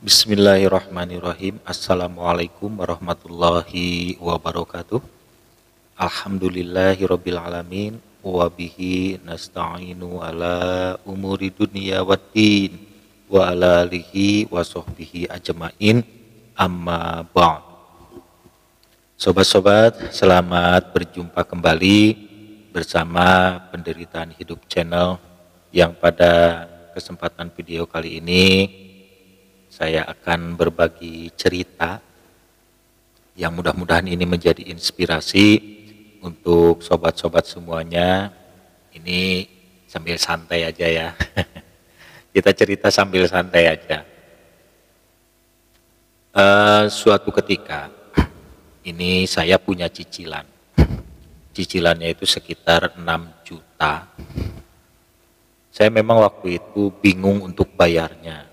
Bismillahirrahmanirrahim. Assalamualaikum warahmatullahi wabarakatuh. Alhamdulillahirabbil alamin wa bihi nasta'inu ala umuri dunya waddin wa ala alihi wa sahbihi ajmain. Amma ba'd. Sobat-sobat, selamat berjumpa kembali bersama Penderitaan Hidup Channel yang pada kesempatan video kali ini saya akan berbagi cerita yang mudah-mudahan ini menjadi inspirasi untuk sobat-sobat semuanya. Ini sambil santai aja ya. Kita cerita sambil santai aja. Suatu ketika ini saya punya cicilan. Cicilannya itu sekitar 6 juta. Saya memang waktu itu bingung untuk bayarnya.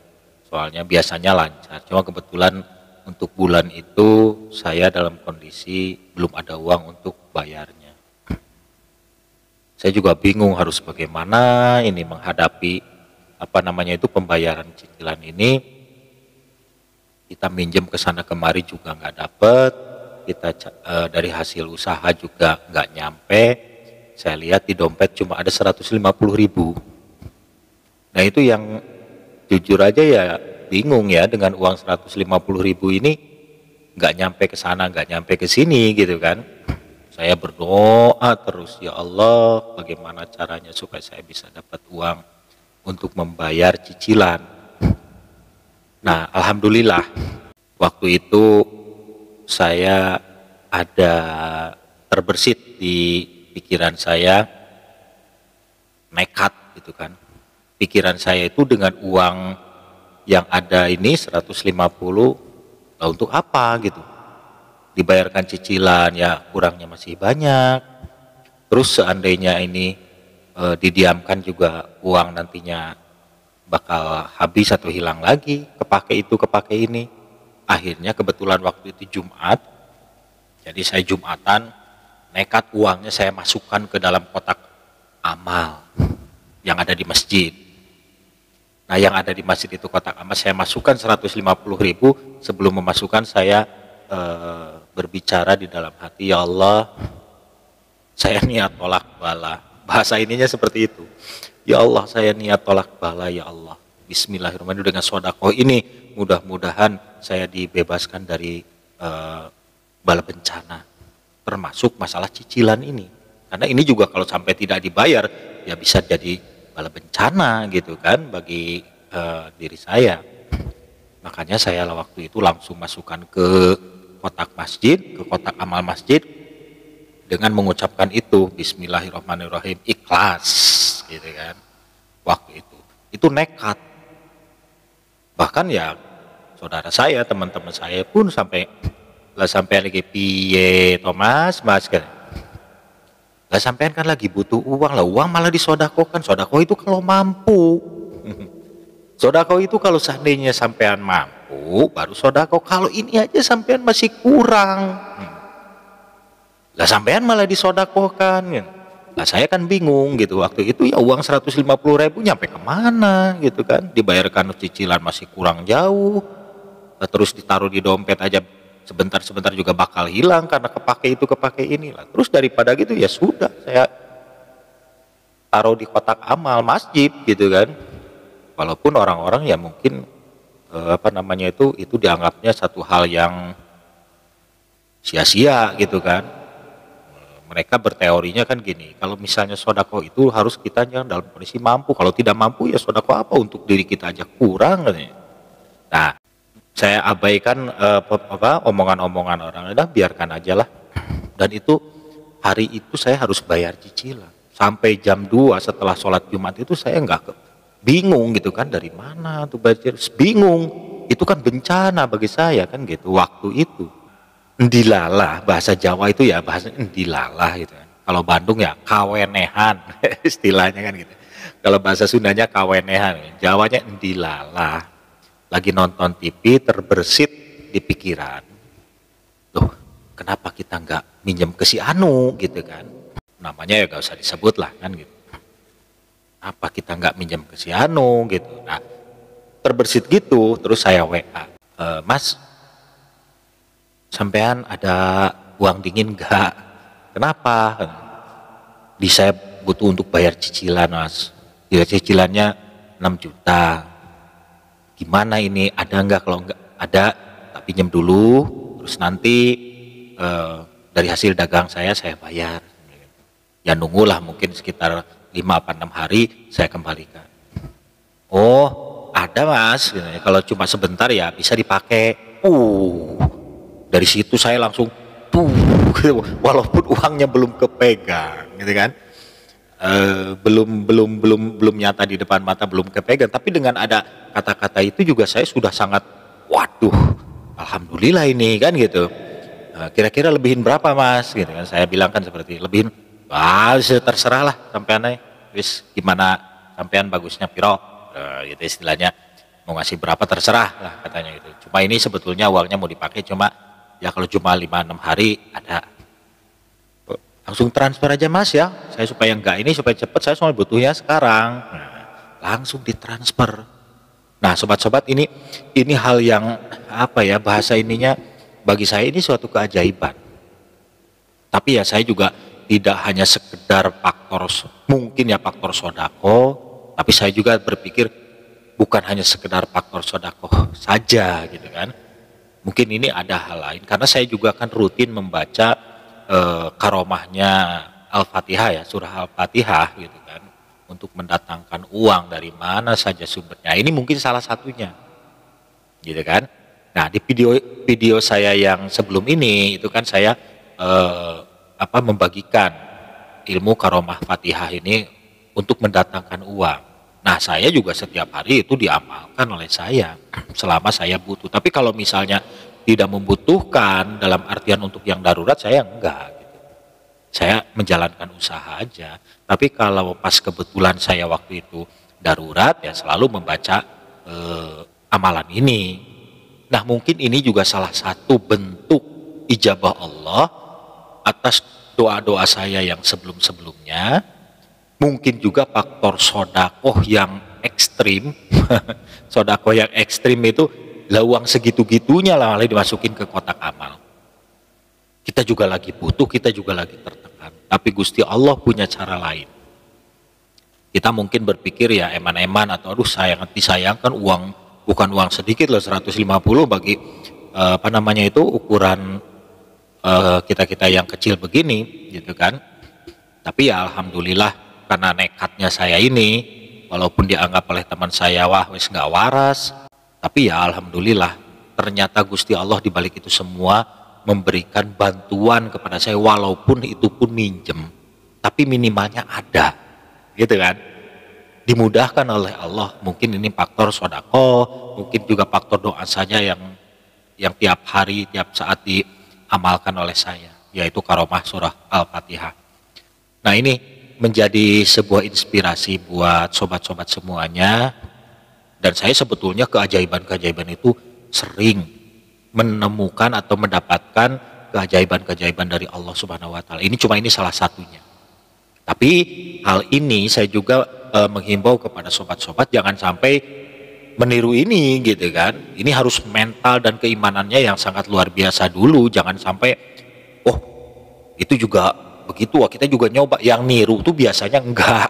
Soalnya biasanya lancar, cuma kebetulan untuk bulan itu saya dalam kondisi belum ada uang untuk bayarnya. Saya juga bingung harus bagaimana ini menghadapi pembayaran cicilan ini. Kita minjem ke sana kemari juga nggak dapet, kita dari hasil usaha juga nggak nyampe. Saya lihat di dompet cuma ada 150.000. Nah itu yang jujur aja ya bingung ya, dengan uang 150.000 ini nggak nyampe ke sana, nggak nyampe ke sini gitu kan. Saya berdoa terus, ya Allah bagaimana caranya supaya saya bisa dapat uang untuk membayar cicilan. Nah alhamdulillah waktu itu saya ada terbersit di pikiran saya, nekat gitu kan. Pikiran saya itu dengan uang yang ada ini 150, lah untuk apa gitu. Dibayarkan cicilan ya kurangnya masih banyak. Terus seandainya ini didiamkan juga uang nantinya bakal habis atau hilang lagi, kepake itu kepake ini. Akhirnya kebetulan waktu itu Jumat, jadi saya Jumatan, nekat uangnya saya masukkan ke dalam kotak amal yang ada di masjid. Nah yang ada di masjid itu kotak amal, saya masukkan 150.000. Sebelum memasukkan saya berbicara di dalam hati, ya Allah saya niat tolak bala. Bahasa ininya seperti itu. Ya Allah saya niat tolak bala, ya Allah. Bismillahirrahmanirrahim, dengan sedekah ini mudah-mudahan saya dibebaskan dari bala bencana. Termasuk masalah cicilan ini. Karena ini juga kalau sampai tidak dibayar ya bisa jadi bala bencana gitu kan bagi diri saya. Makanya saya waktu itu langsung masukkan ke kotak masjid, ke kotak amal masjid dengan mengucapkan itu Bismillahirrahmanirrahim, ikhlas gitu kan. Waktu itu nekat. Bahkan ya saudara saya, teman-teman saya pun sampai lagi piye Thomas mas kan. Lah sampean kan lagi butuh uang, lah uang malah disodakokan. Sodako itu kalau mampu. Sodako itu kalau seandainya sampean mampu baru sodako. Kalau ini aja sampean masih kurang. Lah sampean malah disodakokan. Lah saya kan bingung gitu. Waktu itu ya uang 150.000 nyampe kemana gitu kan. Dibayarkan cicilan masih kurang jauh. Terus ditaruh di dompet aja sebentar-sebentar juga bakal hilang karena kepake itu kepake inilah. Terus daripada gitu ya sudah saya taruh di kotak amal masjid gitu kan. Walaupun orang-orang ya mungkin itu dianggapnya satu hal yang sia-sia gitu kan. Mereka berteorinya kan gini, kalau misalnya sodako itu harus kita dalam kondisi mampu. Kalau tidak mampu ya sodako apa, untuk diri kita aja kurang katanya. Nah saya abaikan omongan-omongan orang, udah biarkan aja lah. Dan itu hari itu saya harus bayar cicilan sampai jam 2 setelah sholat Jumat itu saya bingung gitu kan, dari mana tuh bayar, bingung. Itu kan bencana bagi saya kan gitu waktu itu. Ndilalah bahasa Jawa itu ya, bahasa ndilalah gitu kan. Kalau Bandung ya kawenehan istilahnya kan gitu. Kalau bahasa Sundanya kawenehan, Jawanya ndilalah. Lagi nonton TV terbersit di pikiran, loh kenapa kita nggak minjem ke si Anu gitu kan, namanya ya gak usah disebut lah kan gitu. Apa kita nggak minjem ke si Anu gitu. Nah terbersit gitu, terus saya WA, Mas, sampean ada uang dingin nggak? Kenapa? Saya butuh untuk bayar cicilan, Mas. Ya, cicilannya 6 juta. Gimana ini? Ada nggak? Kalau nggak ada, tak pinjam dulu. Terus nanti dari hasil dagang saya bayar. Ya nunggulah mungkin sekitar 5 apa 6 hari saya kembalikan. Oh, ada Mas. Kalau cuma sebentar ya bisa dipakai. Dari situ saya langsung walaupun uangnya belum kepegang, gitu kan, belum nyata di depan mata, belum kepegang, tapi dengan ada kata-kata itu juga saya sudah sangat, waduh, alhamdulillah ini kan gitu. Kira-kira lebihin berapa Mas? Gitu kan, saya bilang kan seperti lebihin, terserah lah sampean, wis gimana sampean bagusnya piro, gitu istilahnya, mau ngasih berapa terserah lah katanya gitu. Cuma ini sebetulnya uangnya mau dipakai cuma ya kalau cuma 5-6 hari ada, langsung transfer aja Mas ya, saya supaya enggak ini, supaya cepet, saya soal butuhnya sekarang. Langsung ditransfer. Nah sobat-sobat, ini hal yang apa ya, bahasa ininya bagi saya ini suatu keajaiban. Tapi ya saya juga tidak hanya sekedar faktor, mungkin ya faktor sodako, tapi saya juga berpikir bukan hanya sekedar faktor sodako saja gitu kan. Mungkin ini ada hal lain, karena saya juga kan rutin membaca karomahnya Al-Fatihah ya, surah Al-Fatihah gitu kan, untuk mendatangkan uang dari mana saja sumbernya. Ini mungkin salah satunya, gitu kan. Nah di video saya yang sebelum ini itu kan saya membagikan ilmu karomah Fatihah ini untuk mendatangkan uang. Nah saya juga setiap hari itu diamalkan oleh saya selama saya butuh. Tapi kalau misalnya tidak membutuhkan dalam artian untuk yang darurat, saya enggak gitu. Saya menjalankan usaha aja. Tapi kalau pas kebetulan saya waktu itu darurat, ya selalu membaca amalan ini. Nah mungkin ini juga salah satu bentuk ijabah Allah atas doa-doa saya yang sebelum-sebelumnya. Mungkin juga faktor sodakoh yang ekstrim. Sodakoh yang ekstrim itu uang segitu-gitunya lah malah dimasukin ke kotak amal. Kita juga lagi butuh, kita juga lagi tertekan, tapi Gusti Allah punya cara lain. Kita mungkin berpikir ya eman-eman atau aduh disayangkan uang, bukan uang sedikit loh, 150 bagi ukuran kita yang kecil begini gitu kan. Tapi ya alhamdulillah, karena nekatnya saya ini, walaupun dianggap oleh teman saya wah wis nggak waras, tapi ya alhamdulillah ternyata Gusti Allah di balik itu semua memberikan bantuan kepada saya, walaupun itu pun minjem, tapi minimalnya ada, gitu kan. Dimudahkan oleh Allah. Mungkin ini faktor sodako, mungkin juga faktor doa saja yang tiap hari, tiap saat diamalkan oleh saya, yaitu karomah surah Al-Fatihah. Nah ini menjadi sebuah inspirasi buat sobat-sobat semuanya, dan saya sebetulnya keajaiban-keajaiban itu sering menemukan atau mendapatkan keajaiban-keajaiban dari Allah Subhanahu wa taala. Ini salah satunya. Tapi hal ini saya juga menghimbau kepada sobat-sobat jangan sampai meniru ini gitu kan. Ini harus mental dan keimanannya yang sangat luar biasa dulu, jangan sampai itu juga begitu, kita juga nyoba, yang niru tuh biasanya enggak.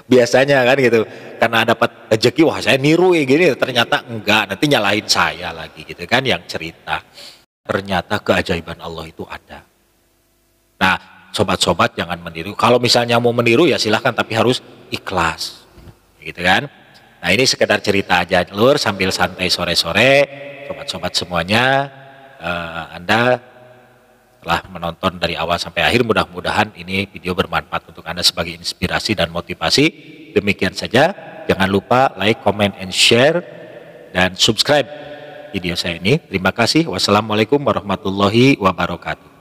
Biasanya kan gitu, karena dapat rezeki, wah saya niru gini, ternyata enggak, nanti nyalahin saya lagi gitu kan yang cerita. Ternyata keajaiban Allah itu ada. Nah sobat-sobat jangan meniru, kalau misalnya mau meniru ya silahkan, tapi harus ikhlas gitu kan. Nah ini sekedar cerita aja lur, sambil santai sore-sore. Sobat-sobat semuanya, Anda telah menonton dari awal sampai akhir, mudah-mudahan ini video bermanfaat untuk Anda sebagai inspirasi dan motivasi. Demikian saja, jangan lupa like, comment, and share, dan subscribe video saya ini. Terima kasih. Wassalamualaikum warahmatullahi wabarakatuh.